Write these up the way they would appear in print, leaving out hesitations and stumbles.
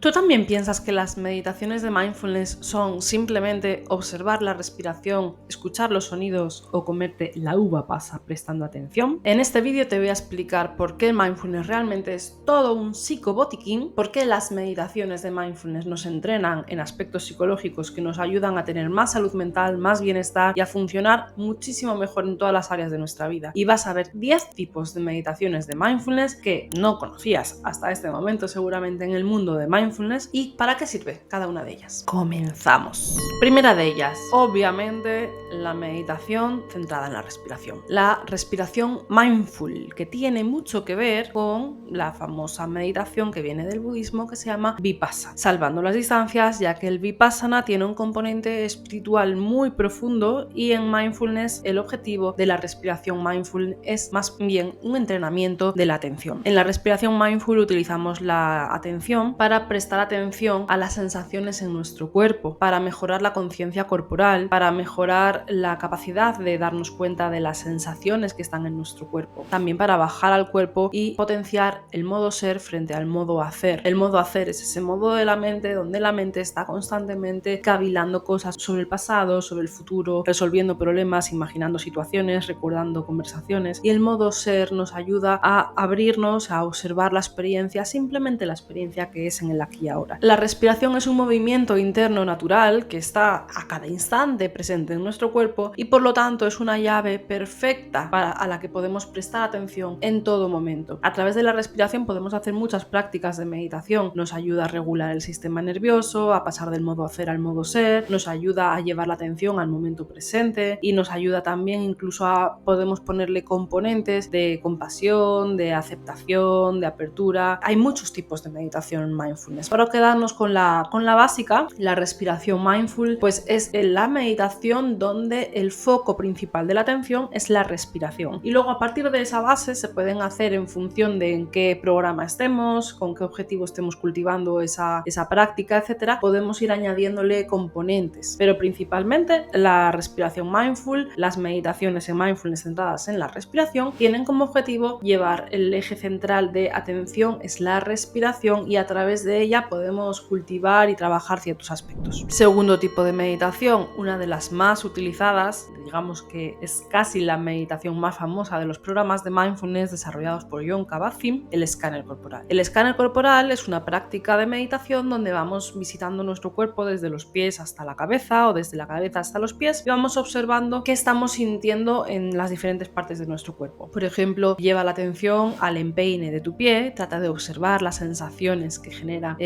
¿Tú también piensas que las meditaciones de mindfulness son simplemente observar la respiración, escuchar los sonidos o comerte la uva pasa prestando atención? En este vídeo te voy a explicar por qué el mindfulness realmente es todo un psicobotiquín, por qué las meditaciones de mindfulness nos entrenan en aspectos psicológicos que nos ayudan a tener más salud mental, más bienestar y a funcionar muchísimo mejor en todas las áreas de nuestra vida. Y vas a ver 10 tipos de meditaciones de mindfulness que no conocías hasta este momento seguramente en el mundo de mindfulness y para qué sirve cada una de ellas. Comenzamos. Primera de ellas, obviamente, la meditación centrada en la respiración. La respiración mindful, que tiene mucho que ver con la famosa meditación que viene del budismo que se llama Vipassana. Salvando las distancias, ya que el Vipassana tiene un componente espiritual muy profundo y en mindfulness el objetivo de la respiración mindful es más bien un entrenamiento de la atención. En la respiración mindful utilizamos la atención para prestar atención a las sensaciones en nuestro cuerpo, para mejorar la conciencia corporal, para mejorar la capacidad de darnos cuenta de las sensaciones que están en nuestro cuerpo, también para bajar al cuerpo y potenciar el modo ser frente al modo hacer. El modo hacer es ese modo de la mente donde la mente está constantemente cavilando cosas sobre el pasado, sobre el futuro, resolviendo problemas, imaginando situaciones, recordando conversaciones, y el modo ser nos ayuda a abrirnos a observar la experiencia, simplemente la experiencia que es en el aquí y ahora. La respiración es un movimiento interno natural que está a cada instante presente en nuestro cuerpo y por lo tanto es una llave perfecta a la que podemos prestar atención en todo momento. A través de la respiración podemos hacer muchas prácticas de meditación. Nos ayuda a regular el sistema nervioso, a pasar del modo hacer al modo ser, nos ayuda a llevar la atención al momento presente y nos ayuda también incluso podemos ponerle componentes de compasión, de aceptación, de apertura. Hay muchos tipos de meditación en mindfulness. Para quedarnos con la básica, la respiración mindful pues es la meditación donde el foco principal de la atención es la respiración. Y luego a partir de esa base se pueden hacer en función de en qué programa estemos, con qué objetivo estemos cultivando esa práctica, etcétera, podemos ir añadiéndole componentes. Pero principalmente la respiración mindful, las meditaciones en mindfulness centradas en la respiración, tienen como objetivo llevar el eje central de atención es la respiración y a través de ella podemos cultivar y trabajar ciertos aspectos. Segundo tipo de meditación, una de las más utilizadas, digamos que es casi la meditación más famosa de los programas de mindfulness desarrollados por Jon Kabat-Zinn, el escáner corporal. El escáner corporal es una práctica de meditación donde vamos visitando nuestro cuerpo desde los pies hasta la cabeza o desde la cabeza hasta los pies y vamos observando qué estamos sintiendo en las diferentes partes de nuestro cuerpo. Por ejemplo, lleva la atención al empeine de tu pie, trata de observar las sensaciones que genera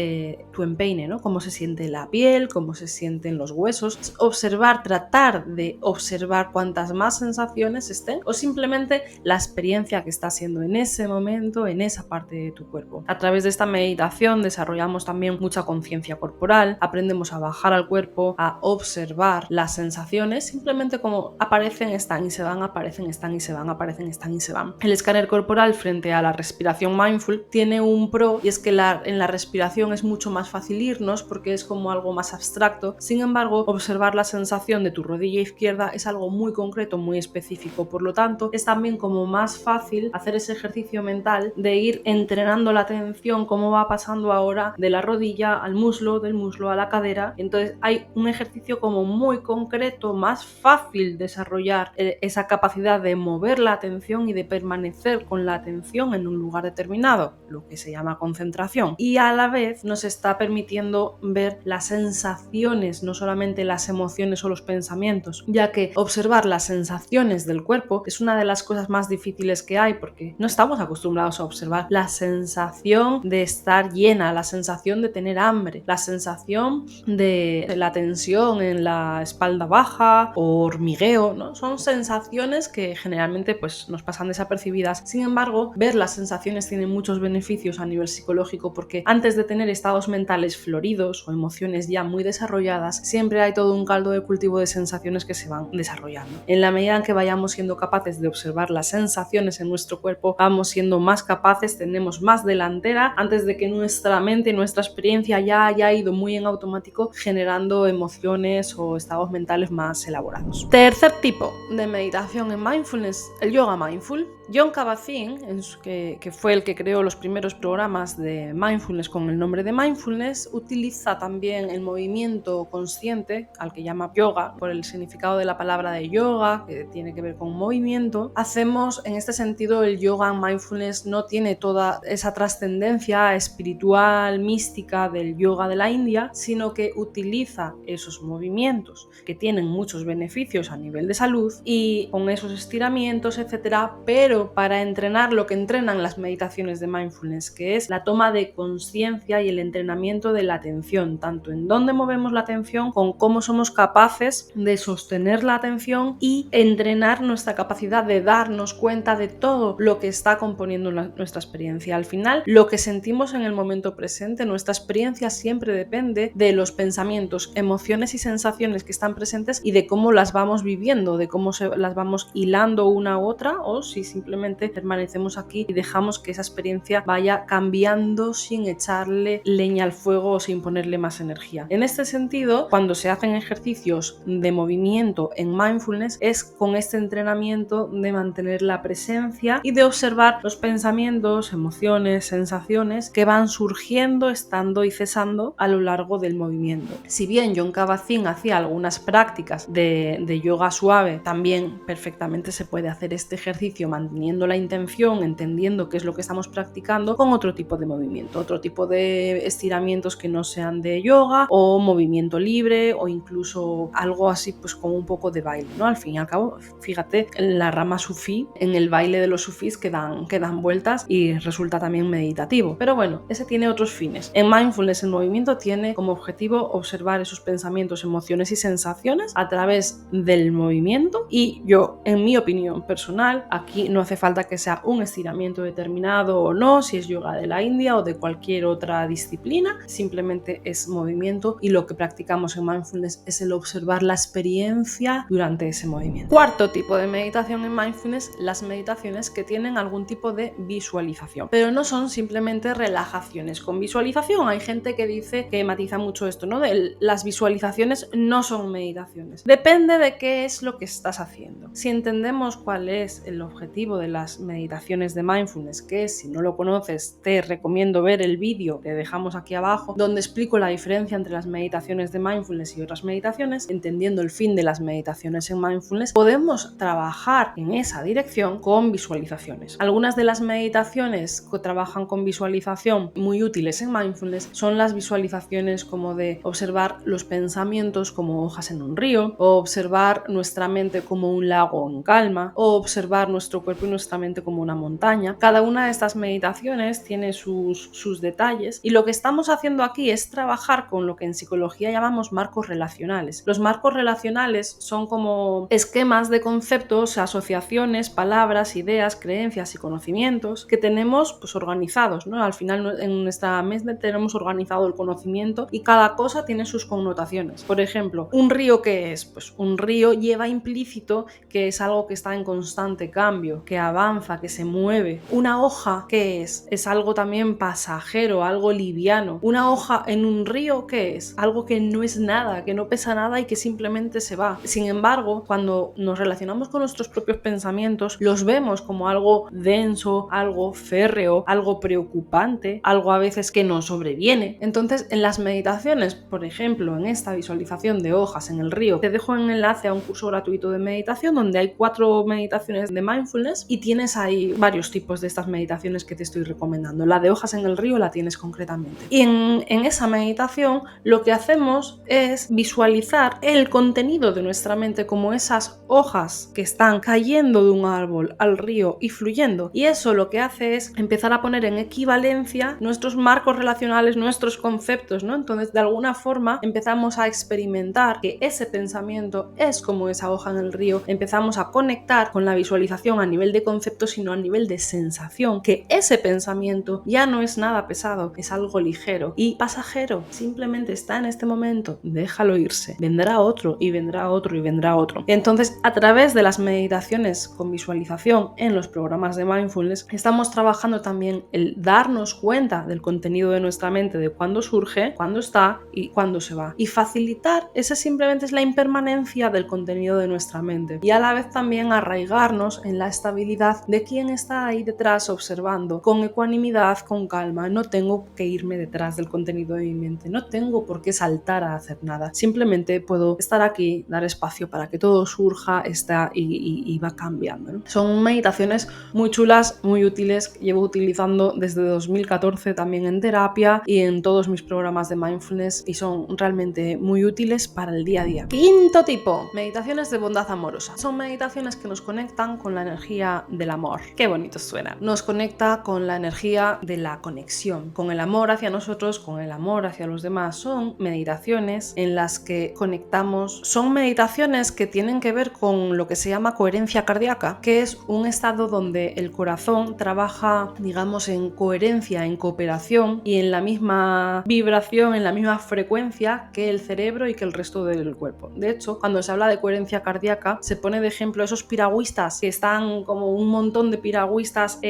tu empeine, ¿no? Cómo se siente la piel, cómo se sienten los huesos. Observar, tratar de observar cuantas más sensaciones estén o simplemente la experiencia que está haciendo en ese momento, en esa parte de tu cuerpo. A través de esta meditación desarrollamos también mucha conciencia corporal, aprendemos a bajar al cuerpo, a observar las sensaciones, simplemente como aparecen, están y se van, aparecen, están y se van, aparecen, están y se van. El escáner corporal frente a la respiración mindful tiene un pro y es que en la respiración es mucho más fácil irnos porque es como algo más abstracto. Sin embargo, observar la sensación de tu rodilla izquierda es algo muy concreto, muy específico. Por lo tanto, es también como más fácil hacer ese ejercicio mental de ir entrenando la atención, cómo va pasando ahora de la rodilla al muslo, del muslo a la cadera. Entonces hay un ejercicio como muy concreto, más fácil desarrollar esa capacidad de mover la atención y de permanecer con la atención en un lugar determinado, lo que se llama concentración, y a la vez nos está permitiendo ver las sensaciones, no solamente las emociones o los pensamientos, ya que observar las sensaciones del cuerpo es una de las cosas más difíciles que hay porque no estamos acostumbrados a observar la sensación de estar llena, la sensación de tener hambre, la sensación de la tensión en la espalda baja o hormigueo, ¿no? Son sensaciones que generalmente pues, nos pasan desapercibidas. Sin embargo, ver las sensaciones tiene muchos beneficios a nivel psicológico porque antes de tener estados mentales floridos o emociones ya muy desarrolladas, siempre hay todo un caldo de cultivo de sensaciones que se van desarrollando. En la medida en que vayamos siendo capaces de observar las sensaciones en nuestro cuerpo, vamos siendo más capaces, tenemos más delantera antes de que nuestra mente, nuestra experiencia ya haya ido muy en automático generando emociones o estados mentales más elaborados. Tercer tipo de meditación en mindfulness, el yoga mindful. Jon Kabat-Zinn, que fue el que creó los primeros programas de mindfulness con el nombre de mindfulness, utiliza también el movimiento consciente, al que llama yoga, por el significado de la palabra de yoga, que tiene que ver con movimiento. Hacemos, en este sentido, el yoga en mindfulness no tiene toda esa trascendencia espiritual, mística del yoga de la India, sino que utiliza esos movimientos que tienen muchos beneficios a nivel de salud y con esos estiramientos, etcétera, pero para entrenar lo que entrenan las meditaciones de mindfulness, que es la toma de conciencia y el entrenamiento de la atención, tanto en dónde movemos la atención, con cómo somos capaces de sostener la atención y entrenar nuestra capacidad de darnos cuenta de todo lo que está componiendo nuestra experiencia. Al final, lo que sentimos en el momento presente, nuestra experiencia siempre depende de los pensamientos, emociones y sensaciones que están presentes y de cómo las vamos viviendo, de cómo las vamos hilando una a otra, o si simplemente permanecemos aquí y dejamos que esa experiencia vaya cambiando sin echarle leña al fuego o sin ponerle más energía. En este sentido, cuando se hacen ejercicios de movimiento en mindfulness, es con este entrenamiento de mantener la presencia y de observar los pensamientos, emociones, sensaciones que van surgiendo, estando y cesando a lo largo del movimiento. Si bien Jon Kabat-Zinn hacía algunas prácticas de yoga suave, también perfectamente se puede hacer este ejercicio manteniendo la intención, entendiendo qué es lo que estamos practicando, con otro tipo de movimiento, otro tipo de estiramientos que no sean de yoga, o movimiento libre, o incluso algo así pues como un poco de baile, ¿no? Al fin y al cabo, fíjate, en la rama sufí, en el baile de los sufís que dan vueltas y resulta también meditativo. Pero bueno, ese tiene otros fines. En mindfulness el movimiento tiene como objetivo observar esos pensamientos, emociones y sensaciones a través del movimiento, y yo, en mi opinión personal, aquí no hace falta que sea un estiramiento determinado o no, si es yoga de la India o de cualquier otra disciplina, simplemente es movimiento, y lo que practicamos en mindfulness es el observar la experiencia durante ese movimiento. Cuarto tipo de meditación en mindfulness, las meditaciones que tienen algún tipo de visualización, pero no son simplemente relajaciones con visualización. Hay gente que dice, que matiza mucho esto, ¿no? Las visualizaciones no son meditaciones. Depende de qué es lo que estás haciendo. Si entendemos cuál es el objetivo de las meditaciones de mindfulness, que si no lo conoces te recomiendo ver el vídeo que dejamos aquí abajo, donde explico la diferencia entre las meditaciones de mindfulness y otras meditaciones, entendiendo el fin de las meditaciones en mindfulness, podemos trabajar en esa dirección con visualizaciones. Algunas de las meditaciones que trabajan con visualización muy útiles en mindfulness son las visualizaciones como de observar los pensamientos como hojas en un río, o observar nuestra mente como un lago en calma, o observar nuestro cuerpo y nuestra mente como una montaña. Cada una de estas meditaciones tiene sus detalles, y lo que estamos haciendo aquí es trabajar con lo que en psicología llamamos marcos relacionales. Los marcos relacionales son como esquemas de conceptos, asociaciones, palabras, ideas, creencias y conocimientos que tenemos pues organizados, ¿no? Al final en nuestra mente tenemos organizado el conocimiento y cada cosa tiene sus connotaciones. Por ejemplo, ¿un río qué es? Pues un río lleva implícito que es algo que está en constante cambio, que avanza, que se mueve. ¿Una hoja qué es? Es algo también pasajero, algo liviano. ¿Una hoja en un río qué es? Algo que no es nada, que no pesa nada y que simplemente se va. Sin embargo, cuando nos relacionamos con nuestros propios pensamientos, los vemos como algo denso, algo férreo, algo preocupante, algo a veces que nos sobreviene. Entonces, en las meditaciones, por ejemplo, en esta visualización de hojas en el río, te dejo un enlace a un curso gratuito de meditación donde hay 4 meditaciones de mindfulness y tienes ahí varios tipos de estas meditaciones que te estoy recomendando. La de hojas en el río la tienes concretamente. Y en esa meditación lo que hacemos es visualizar el contenido de nuestra mente como esas hojas que están cayendo de un árbol al río y fluyendo. Y eso lo que hace es empezar a poner en equivalencia nuestros marcos relacionales, nuestros conceptos, ¿no? Entonces, de alguna forma, empezamos a experimentar que ese pensamiento es como esa hoja en el río. Empezamos a conectar con la visualización a nivel de concepto, sino a nivel de sensación, que ese pensamiento ya no es nada pesado, es algo ligero y pasajero. Simplemente está en este momento, déjalo irse. Vendrá otro y vendrá otro y vendrá otro. Entonces, a través de las meditaciones con visualización en los programas de mindfulness, estamos trabajando también el darnos cuenta del contenido de nuestra mente, de cuándo surge, cuándo está y cuándo se va. Y facilitar, esa simplemente es la impermanencia del contenido de nuestra mente. Y a la vez también arraigarnos en la estabilidad responsabilidad de quién está ahí detrás observando, con ecuanimidad, con calma. No tengo que irme detrás del contenido de mi mente, no tengo por qué saltar a hacer nada, simplemente puedo estar aquí, dar espacio para que todo surja, está y va cambiando, ¿no? Son meditaciones muy chulas, muy útiles, que llevo utilizando desde 2014 también en terapia y en todos mis programas de mindfulness, y son realmente muy útiles para el día a día. Quinto tipo, meditaciones de bondad amorosa. Son meditaciones que nos conectan con la energía del amor. Qué bonito suena. Nos conecta con la energía de la conexión, con el amor hacia nosotros, con el amor hacia los demás. Son meditaciones en las que conectamos, son meditaciones que tienen que ver con lo que se llama coherencia cardíaca, que es un estado donde el corazón trabaja, digamos, en coherencia, en cooperación y en la misma vibración, en la misma frecuencia que el cerebro y que el resto del cuerpo. De hecho, cuando se habla de coherencia cardíaca, se pone de ejemplo esos piragüistas que están como un montón de piragüistas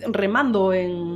remando,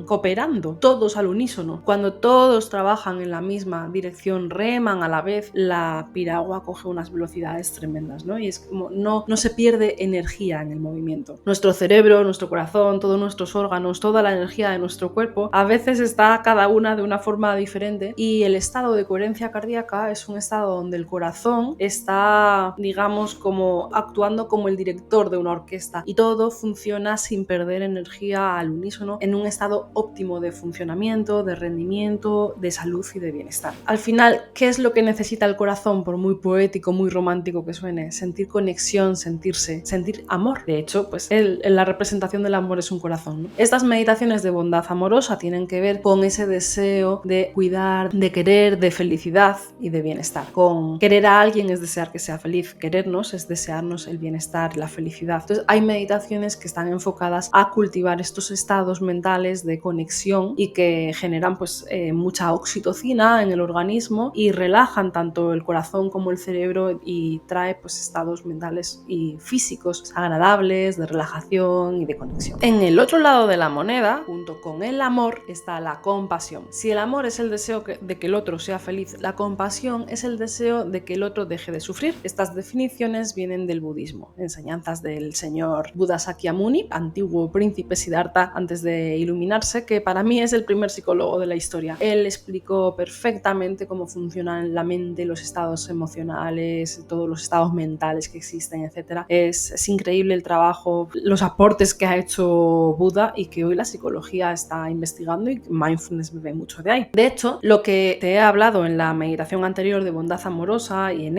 cooperando, todos al unísono. Cuando todos trabajan en la misma dirección, reman a la vez, la piragua coge unas velocidades tremendas, ¿no? Y es como no se pierde energía en el movimiento. Nuestro cerebro, nuestro corazón, todos nuestros órganos, toda la energía de nuestro cuerpo, a veces está cada una de una forma diferente, y el estado de coherencia cardíaca es un estado donde el corazón está, digamos, como actuando como el director de una orquesta y todo funciona sin perder energía al unísono, en un estado óptimo de funcionamiento, de rendimiento, de salud y de bienestar. Al final, ¿qué es lo que necesita el corazón? Por muy poético, muy romántico que suene, sentir conexión, sentir amor. De hecho, pues la representación del amor es un corazón, ¿no? Estas meditaciones de bondad amorosa tienen que ver con ese deseo de cuidar, de querer, de felicidad y de bienestar. Con querer a alguien es desear que sea feliz, querernos es desearnos el bienestar, la felicidad. Entonces hay meditaciones que están enfocadas a cultivar estos estados mentales de conexión y que generan pues mucha oxitocina en el organismo y relajan tanto el corazón como el cerebro, y trae pues estados mentales y físicos agradables, de relajación y de conexión. En el otro lado de la moneda, junto con el amor, está la compasión. Si el amor es el deseo de que el otro sea feliz, la compasión es el deseo de que el otro deje de sufrir. Estas definiciones vienen del budismo, enseñanzas del señor Buda Sakyamuni, antiguo príncipe Siddhartha antes de iluminarse, que para mí es el primer psicólogo de la historia. Él explicó perfectamente cómo funcionan la mente, los estados emocionales, todos los estados mentales que existen, etc. Es increíble el trabajo, los aportes que ha hecho Buda y que hoy la psicología está investigando, y mindfulness bebe mucho de ahí. De hecho, lo que te he hablado en la meditación anterior de bondad amorosa y en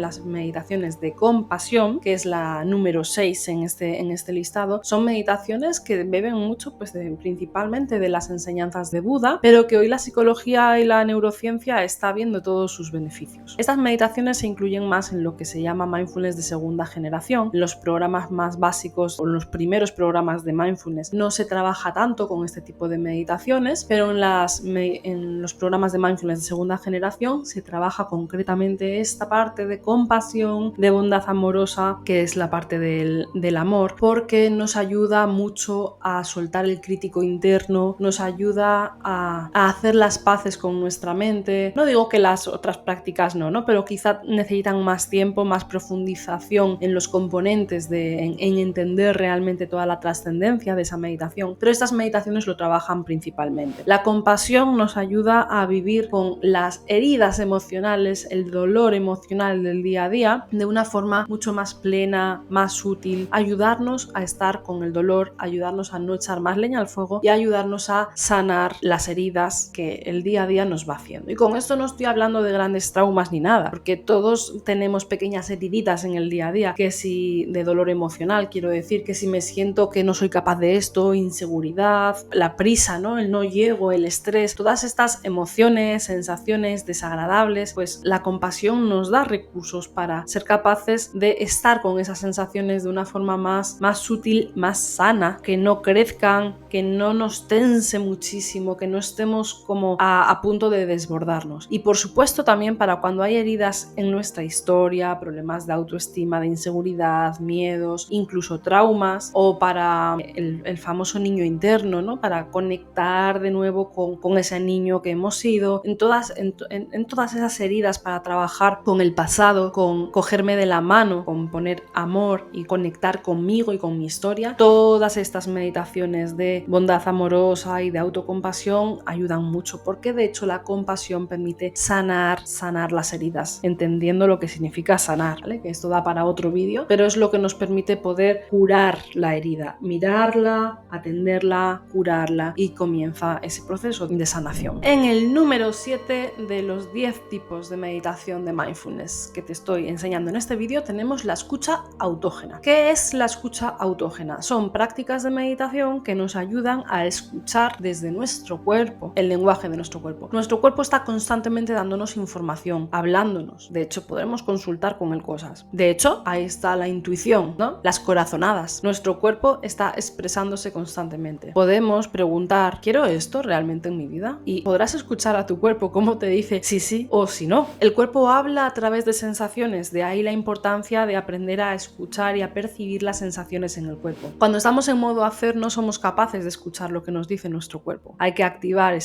las meditaciones de compasión, que es la número 6 en este listado, son meditaciones que beben mucho pues principalmente de las enseñanzas de Buda, pero que hoy la psicología y la neurociencia está viendo todos sus beneficios. Estas meditaciones se incluyen más en lo que se llama mindfulness de segunda generación. En los programas más básicos o en los primeros programas de mindfulness no se trabaja tanto con este tipo de meditaciones, pero en los programas de mindfulness de segunda generación se trabaja concretamente esta parte de compasión, de bondad amorosa, que es la parte del amor, porque nos ayuda mucho a soltar el crítico interno, nos ayuda a hacer las paces con nuestra mente. No digo que las otras prácticas no, pero quizá necesitan más tiempo, más profundización en los componentes, en entender realmente toda la trascendencia de esa meditación, pero estas meditaciones lo trabajan principalmente. La compasión nos ayuda a vivir con las heridas emocionales, el dolor emocional del día a día, de una forma mucho más plena, más útil, ayudarnos a estar con el dolor, ayudarnos a no echar más leña al fuego y ayudarnos a sanar las heridas que el día a día nos va haciendo. Y con esto no estoy hablando de grandes traumas ni nada, porque todos tenemos pequeñas heriditas en el día a día, que si de dolor emocional, quiero decir, que si me siento que no soy capaz de esto, inseguridad, la prisa, ¿no? El no llego, el estrés, todas estas emociones, sensaciones desagradables, pues la compasión nos da recursos para ser capaces de estar con esas sensaciones de una forma más sutil, más sana, que no crezcan, que no nos tense muchísimo, que no estemos como a punto de desbordarnos. Y por supuesto también para cuando hay heridas en nuestra historia, problemas de autoestima, de inseguridad, miedos, incluso traumas, o para el famoso niño interno, ¿no? Para conectar de nuevo con ese niño que hemos sido, en todas esas heridas, para trabajar con el pasado, con cogerme de la mano, con poner amor y conectar conmigo y con mi historia, todas estas meditaciones de bondad amorosa y de autocompasión ayudan mucho, porque de hecho la compasión permite sanar las heridas, entendiendo lo que significa sanar, ¿vale? Que esto da para otro vídeo, pero es lo que nos permite poder curar la herida, mirarla, atenderla, curarla, y comienza ese proceso de sanación. En el número 7 de los 10 tipos de meditación de mindfulness que te estoy enseñando en este vídeo tenemos la escucha autógena. ¿Qué es la escucha autógena? Son prácticas de meditación que nos ayudan a escuchar desde nuestro cuerpo, el lenguaje de nuestro cuerpo. Nuestro cuerpo está constantemente dándonos información, hablándonos. De hecho, podremos consultar con él cosas. De hecho, ahí está la intuición, ¿no? Las corazonadas. Nuestro cuerpo está expresándose constantemente. Podemos preguntar, ¿quiero esto realmente en mi vida? Y podrás escuchar a tu cuerpo cómo te dice sí o si no. El cuerpo habla a través de sensaciones, de ahí la importancia de aprender a escuchar y a percibir las sensaciones en el cuerpo. Cuando estamos en modo hacer no somos capaces de escuchar lo que nos dice nuestro cuerpo. Hay que activar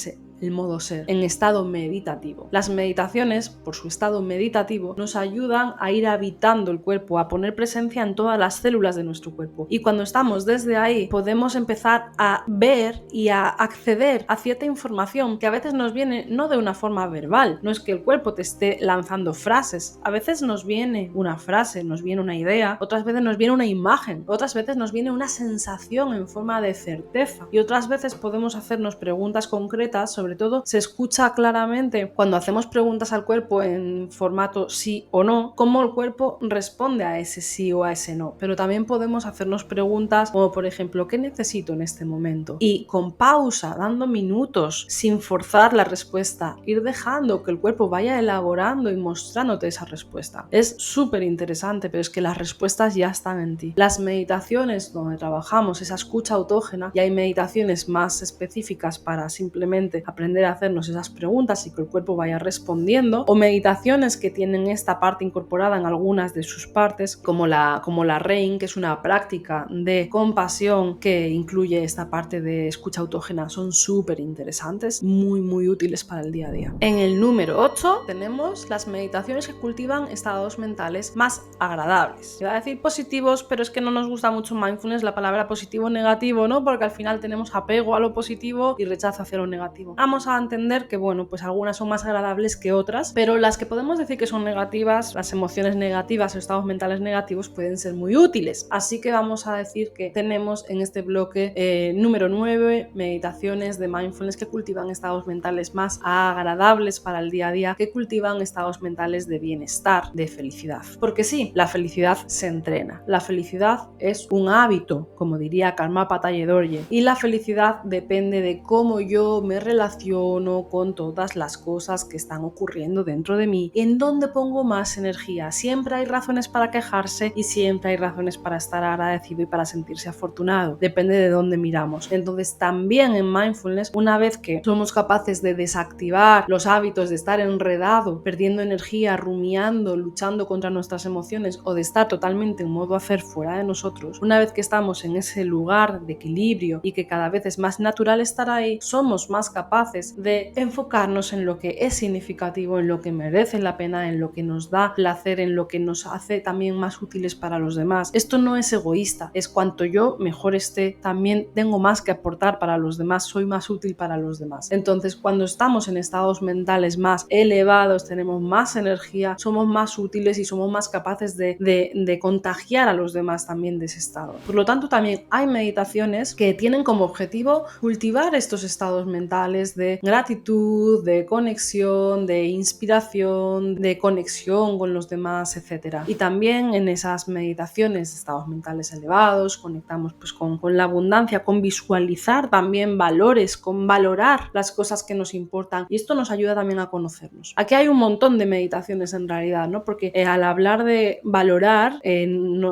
el modo ser, en estado meditativo. Las meditaciones, por su estado meditativo, nos ayudan a ir habitando el cuerpo, a poner presencia en todas las células de nuestro cuerpo. Y cuando estamos desde ahí, podemos empezar a ver y a acceder a cierta información que a veces nos viene no de una forma verbal, no es que el cuerpo te esté lanzando frases, a veces nos viene una frase, nos viene una idea, otras veces nos viene una imagen, otras veces nos viene una sensación en forma de certeza, y otras veces podemos hacernos preguntas concretas. Sobre todo se escucha claramente cuando hacemos preguntas al cuerpo en formato sí o no, cómo el cuerpo responde a ese sí o a ese no. Pero también podemos hacernos preguntas como, por ejemplo, ¿qué necesito en este momento? Y con pausa, dando minutos, sin forzar la respuesta, ir dejando que el cuerpo vaya elaborando y mostrándote esa respuesta. Es súper interesante, pero es que las respuestas ya están en ti. Las meditaciones donde trabajamos esa escucha autógena, y hay meditaciones más específicas para simplemente aprender a hacernos esas preguntas y que el cuerpo vaya respondiendo, o meditaciones que tienen esta parte incorporada en algunas de sus partes, como la REIN, que es una práctica de compasión que incluye esta parte de escucha autógena. Son súper interesantes, muy útiles para el día a día. En el número 8 tenemos las meditaciones que cultivan estados mentales más agradables. Iba a decir positivos, pero es que no nos gusta mucho mindfulness la palabra positivo o negativo, ¿no? Porque al final tenemos apego a lo positivo y rechazo hacia lo negativo. Vamos a entender que, bueno, pues algunas son más agradables que otras, pero las que podemos decir que son negativas, las emociones negativas o estados mentales negativos, pueden ser muy útiles. Así que vamos a decir que tenemos en este bloque número 9 meditaciones de mindfulness que cultivan estados mentales más agradables para el día a día, que cultivan estados mentales de bienestar, de felicidad. Porque sí, la felicidad se entrena. La felicidad es un hábito, como diría Karmapa Tayedorje, y la felicidad depende de cómo yo me relaciono con todas las cosas que están ocurriendo dentro de mí, en dónde pongo más energía. Siempre hay razones para quejarse y siempre hay razones para estar agradecido y para sentirse afortunado. Depende de dónde miramos. Entonces también en mindfulness, una vez que somos capaces de desactivar los hábitos de estar enredado, perdiendo energía, rumiando, luchando contra nuestras emociones, o de estar totalmente en modo hacer fuera de nosotros, una vez que estamos en ese lugar de equilibrio y que cada vez es más natural estar ahí, somos más capaces de enfocarnos en lo que es significativo, en lo que merece la pena, en lo que nos da placer, en lo que nos hace también más útiles para los demás. Esto no es egoísta, es cuanto yo mejor esté, también tengo más que aportar para los demás, soy más útil para los demás. Entonces, cuando estamos en estados mentales más elevados, tenemos más energía, somos más útiles y somos más capaces de contagiar a los demás también de ese estado. Por lo tanto, también hay meditaciones que tienen como objetivo cultivar estos estados mentales de gratitud, de conexión, de inspiración, de conexión con los demás, etc. Y también en esas meditaciones de estados mentales elevados conectamos pues con la abundancia, con visualizar también valores, con valorar las cosas que nos importan, y esto nos ayuda también a conocernos. Aquí hay un montón de meditaciones en realidad, ¿no? Porque al hablar de valorar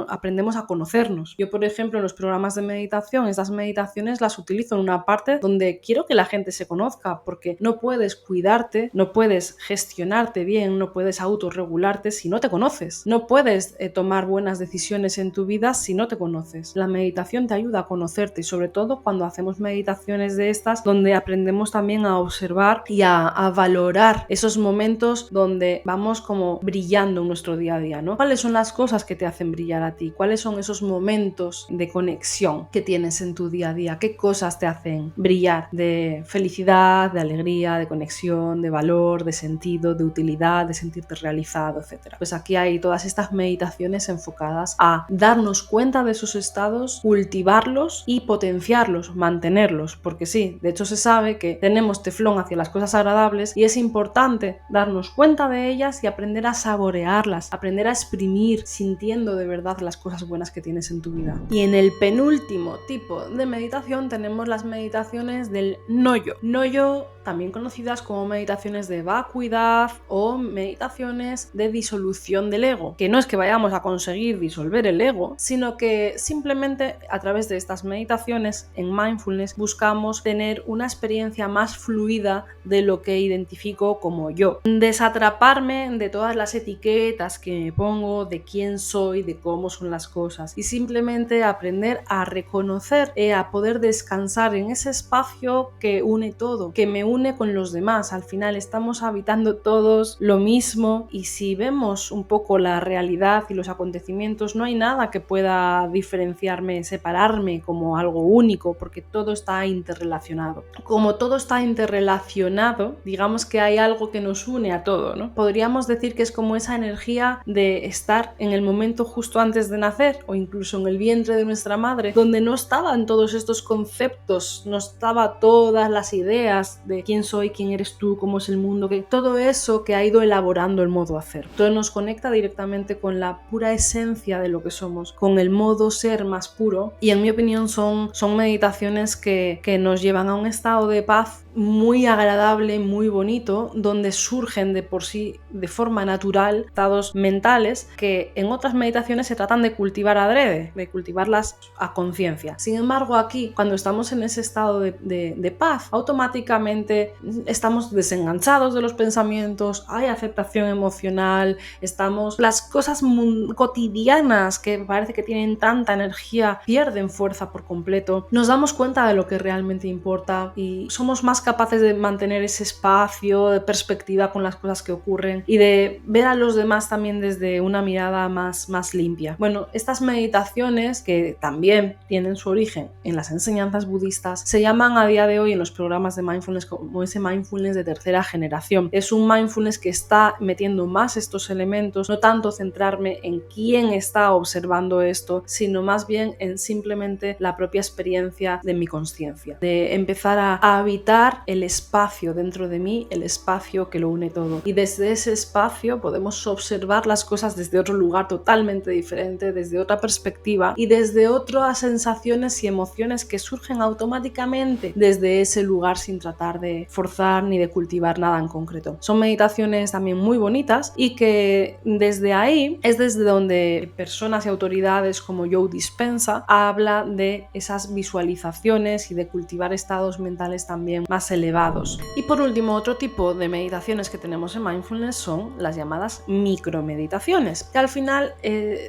aprendemos a conocernos. Yo, por ejemplo, en los programas de meditación, estas meditaciones las utilizo en una parte donde quiero que la gente se conozca, conozca, porque no puedes cuidarte, no puedes gestionarte bien, no puedes autorregularte si no te conoces. No puedes tomar buenas decisiones en tu vida si no te conoces. La meditación te ayuda a conocerte y sobre todo cuando hacemos meditaciones de estas donde aprendemos también a observar y a valorar esos momentos donde vamos como brillando en nuestro día a día, ¿no? ¿Cuáles son las cosas que te hacen brillar a ti? ¿Cuáles son esos momentos de conexión que tienes en tu día a día? ¿Qué cosas te hacen brillar? De felicidad, de alegría, de conexión, de valor, de sentido, de utilidad, de sentirte realizado, etc. Pues aquí hay todas estas meditaciones enfocadas a darnos cuenta de esos estados, cultivarlos y potenciarlos, mantenerlos, porque sí, de hecho se sabe que tenemos teflón hacia las cosas agradables y es importante darnos cuenta de ellas y aprender a saborearlas, aprender a exprimir sintiendo de verdad las cosas buenas que tienes en tu vida. Y en el penúltimo tipo de meditación tenemos las meditaciones del no-yo. No-yo, también conocidas como meditaciones de vacuidad o meditaciones de disolución del ego, que no es que vayamos a conseguir disolver el ego, sino que simplemente a través de estas meditaciones en mindfulness buscamos tener una experiencia más fluida de lo que identifico como yo, desatraparme de todas las etiquetas que me pongo, de quién soy, de cómo son las cosas y simplemente aprender a reconocer, a poder descansar en ese espacio que une todo, que me une con los demás. Al final estamos habitando todos lo mismo y si vemos un poco la realidad y los acontecimientos, no hay nada que pueda diferenciarme, separarme como algo único, porque todo está interrelacionado. Como todo está interrelacionado, digamos que hay algo que nos une a todo, ¿no? Podríamos decir que es como esa energía de estar en el momento justo antes de nacer o incluso en el vientre de nuestra madre, donde no estaban todos estos conceptos, no estaban todas las ideas de quién soy, quién eres tú, cómo es el mundo, que todo eso que ha ido elaborando el modo hacer. Todo nos conecta directamente con la pura esencia de lo que somos, con el modo ser más puro y en mi opinión son meditaciones que nos llevan a un estado de paz muy agradable, muy bonito, donde surgen de por sí de forma natural estados mentales que en otras meditaciones se tratan de cultivar adrede, de cultivarlas a conciencia. Sin embargo, aquí, cuando estamos en ese estado de paz, automáticamente estamos desenganchados de los pensamientos, hay aceptación emocional, las cosas cotidianas que parece que tienen tanta energía pierden fuerza por completo, nos damos cuenta de lo que realmente importa y somos más capaces de mantener ese espacio de perspectiva con las cosas que ocurren y de ver a los demás también desde una mirada más limpia. Bueno, estas meditaciones, que también tienen su origen en las enseñanzas budistas, se llaman a día de hoy en los programas de mindfulness como ese mindfulness de tercera generación. Es un mindfulness que está metiendo más estos elementos, no tanto centrarme en quién está observando esto, sino más bien en simplemente la propia experiencia de mi consciencia, de empezar a habitar el espacio dentro de mí, el espacio que lo une todo. Y desde ese espacio podemos observar las cosas desde otro lugar totalmente diferente, desde otra perspectiva y desde otras sensaciones y emociones que surgen automáticamente desde ese lugar sin tratar de forzar ni de cultivar nada en concreto. Son meditaciones también muy bonitas y que desde ahí es desde donde personas y autoridades como Joe Dispenza habla de esas visualizaciones y de cultivar estados mentales también más elevados. Y por último, otro tipo de meditaciones que tenemos en mindfulness son las llamadas micromeditaciones, que al final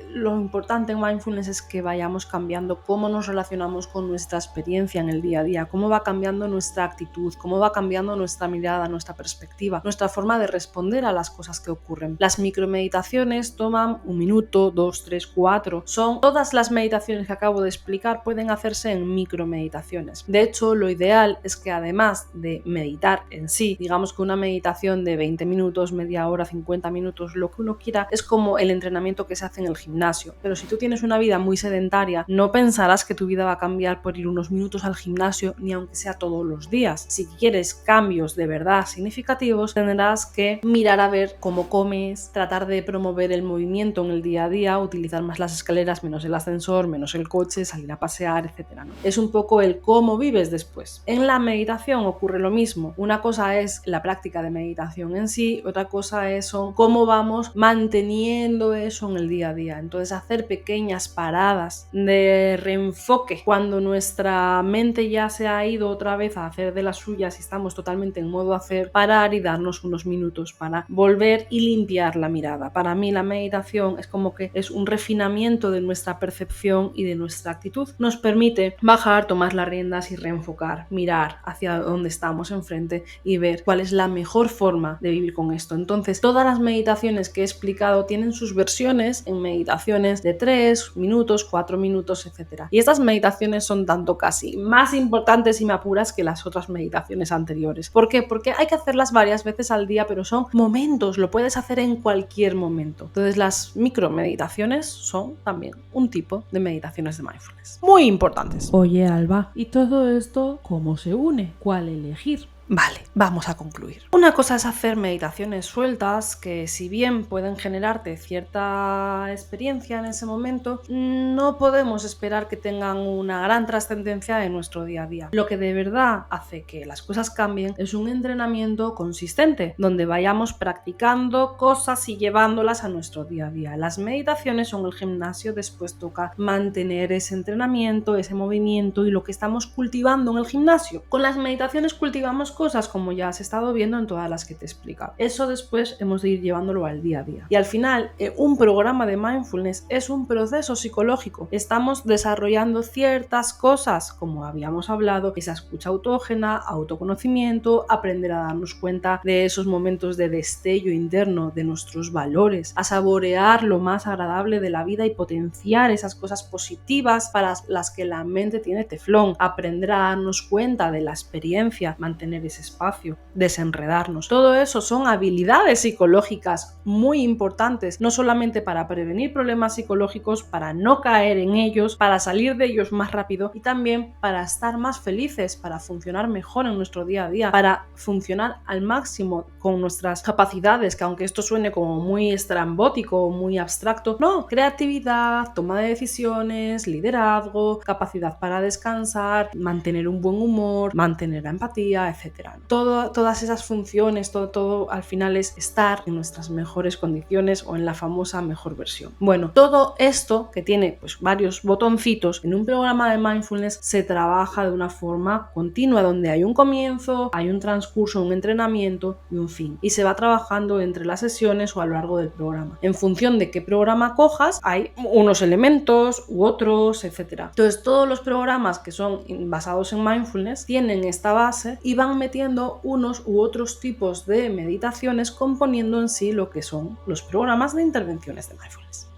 lo importante en mindfulness es que vayamos cambiando cómo nos relacionamos con nuestra experiencia en el día a día, cómo va cambiando nuestra actitud, cómo va cambiando nuestra mirada, nuestra perspectiva, nuestra forma de responder a las cosas que ocurren. Las micromeditaciones toman 1 minuto, 2, 3, 4. Son todas las meditaciones que acabo de explicar pueden hacerse en micromeditaciones. De hecho, lo ideal es que además de meditar en sí, digamos que una meditación de 20 minutos, media hora, 50 minutos, lo que uno quiera, es como el entrenamiento que se hace en el gimnasio. Pero si tú tienes una vida muy sedentaria, no pensarás que tu vida va a cambiar por ir unos minutos al gimnasio, ni aunque sea todos los días. Si quieres cambios de verdad significativos, tendrás que mirar a ver cómo comes, tratar de promover el movimiento en el día a día, utilizar más las escaleras, menos el ascensor, menos el coche, salir a pasear, etc., ¿no? Es un poco el cómo vives después. En la meditación ocurre lo mismo. Una cosa es la práctica de meditación en sí, otra cosa es cómo vamos manteniendo eso en el día a día. Entonces, hacer pequeñas paradas de reenfoque cuando nuestra mente ya se ha ido otra vez a hacer de las suyas y estamos totalmente en modo hacer, parar y darnos unos minutos para volver y limpiar la mirada. Para mí la meditación es como que es un refinamiento de nuestra percepción y de nuestra actitud. Nos permite bajar, tomar las riendas y reenfocar, mirar hacia donde estamos enfrente y ver cuál es la mejor forma de vivir con esto. Entonces, todas las meditaciones que he explicado tienen sus versiones en meditaciones de 3 minutos, 4 minutos, etc. Y estas meditaciones son tanto casi más importantes y me apuras que las otras meditaciones anteriores. ¿Por qué? Porque hay que hacerlas varias veces al día, pero son momentos, lo puedes hacer en cualquier momento. Entonces, las micromeditaciones son también un tipo de meditaciones de mindfulness muy importantes. Oye, Alba, ¿y todo esto cómo se une? ¿Cuál elegir? Vale, vamos a concluir. Una cosa es hacer meditaciones sueltas que, si bien pueden generarte cierta experiencia en ese momento, no podemos esperar que tengan una gran trascendencia en nuestro día a día. Lo que de verdad hace que las cosas cambien es un entrenamiento consistente, donde vayamos practicando cosas y llevándolas a nuestro día a día. Las meditaciones son el gimnasio, después toca mantener ese entrenamiento, ese movimiento y lo que estamos cultivando en el gimnasio. Con las meditaciones cultivamos cosas como ya has estado viendo en todas las que te he explicado. Eso después hemos de ir llevándolo al día a día. Y al final, un programa de mindfulness es un proceso psicológico. Estamos desarrollando ciertas cosas, como habíamos hablado, esa escucha autógena, autoconocimiento, aprender a darnos cuenta de esos momentos de destello interno de nuestros valores, a saborear lo más agradable de la vida y potenciar esas cosas positivas para las que la mente tiene teflón, aprender a darnos cuenta de la experiencia, mantener ese espacio, desenredarnos. Todo eso son habilidades psicológicas muy importantes, no solamente para prevenir problemas psicológicos, para no caer en ellos, para salir de ellos más rápido y también para estar más felices, para funcionar mejor en nuestro día a día, para funcionar al máximo con nuestras capacidades, que aunque esto suene como muy estrambótico o muy abstracto, no, creatividad, toma de decisiones, liderazgo, capacidad para descansar, mantener un buen humor, mantener la empatía, etc. Todas esas funciones, todo al final es estar en nuestras mejores condiciones o en la famosa mejor versión. Bueno, todo esto que tiene pues varios botoncitos en un programa de mindfulness se trabaja de una forma continua, donde hay un comienzo, hay un transcurso, un entrenamiento y un fin. Y se va trabajando entre las sesiones o a lo largo del programa. En función de qué programa cojas, hay unos elementos u otros, etc. Entonces, todos los programas que son basados en mindfulness tienen esta base y van metiendo unos u otros tipos de meditaciones componiendo en sí lo que son los programas de intervenciones de mindfulness.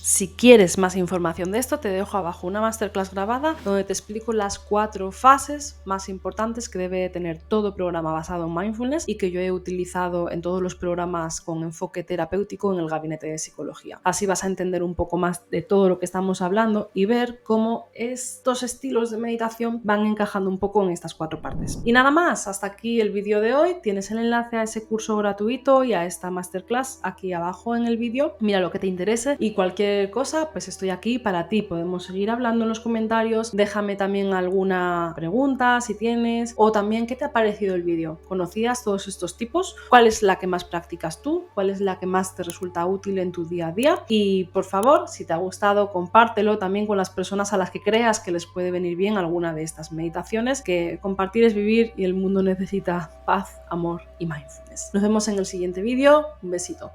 Si quieres más información de esto, te dejo abajo una masterclass grabada donde te explico las 4 fases más importantes que debe tener todo programa basado en mindfulness y que yo he utilizado en todos los programas con enfoque terapéutico en el gabinete de psicología. Así vas a entender un poco más de todo lo que estamos hablando y ver cómo estos estilos de meditación van encajando un poco en estas 4 partes. Y nada más, hasta aquí el vídeo de hoy. Tienes el enlace a ese curso gratuito y a esta masterclass aquí abajo en el vídeo. Mira lo que te interese y cualquier cosa, pues estoy aquí para ti. Podemos seguir hablando en los comentarios. Déjame también alguna pregunta si tienes, o también qué te ha parecido el vídeo. ¿Conocías todos estos tipos? ¿Cuál es la que más practicas tú? ¿Cuál es la que más te resulta útil en tu día a día? Y por favor, si te ha gustado, compártelo también con las personas a las que creas que les puede venir bien alguna de estas meditaciones, que compartir es vivir y el mundo necesita paz, amor y mindfulness. Nos vemos en el siguiente vídeo. Un besito.